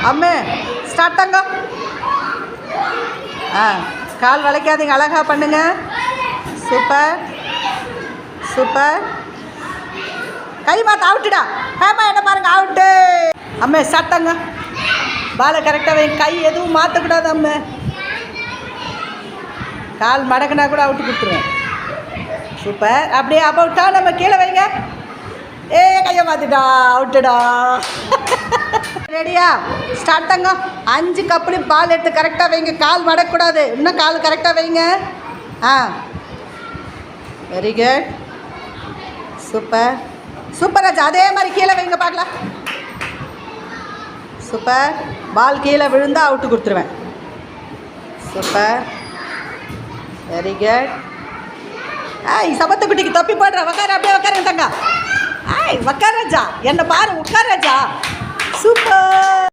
அம்மே start தாங்க. கால் வளைக்காதீங்க, அழகா பண்ணுங்க. Super super. கை மாற்ற அவுட்டுடா. ஹேமா என்ன பாருங்க, அவுட்டு. அம்மே ஸ்டார்ட் தாங்க. பாலை கரெக்டாக வைங்க, கை எதுவும் மாற்றக்கூடாது. அம்மே கால் மடக்குனா கூட அவுட்டு கொடுத்துருவேன். சூப்பர். அப்படியே அபவுட்டா நம்ம கீழே வைங்க. கையை மாற்றிட்டா, அவுட்டுடா. ரெடியா? ஸ்டார்ட் தாங்க. 5 கப்புலையும் பால் எடுத்து கரெக்டாக வைங்க, கால் மடக்கூடாது. இன்னும் கால் கரெக்டாக வைங்க. Very good. சூப்பர் சூப்பர் ராஜா. அதே மாதிரி கீழே வைங்க பார்க்கலாம். சூப்பர். பால் கீழே விழுந்தா அவுட்டு கொடுத்துருவேன். Super very good. சபத்துக்குட்டிக்கு தொப்பி போடுற. உக்கார, அப்படியே உட்காருங்க தங்க. உட்கார் ராஜா, என்ன பாரு, உட்கார் ராஜா. சூப்பர்.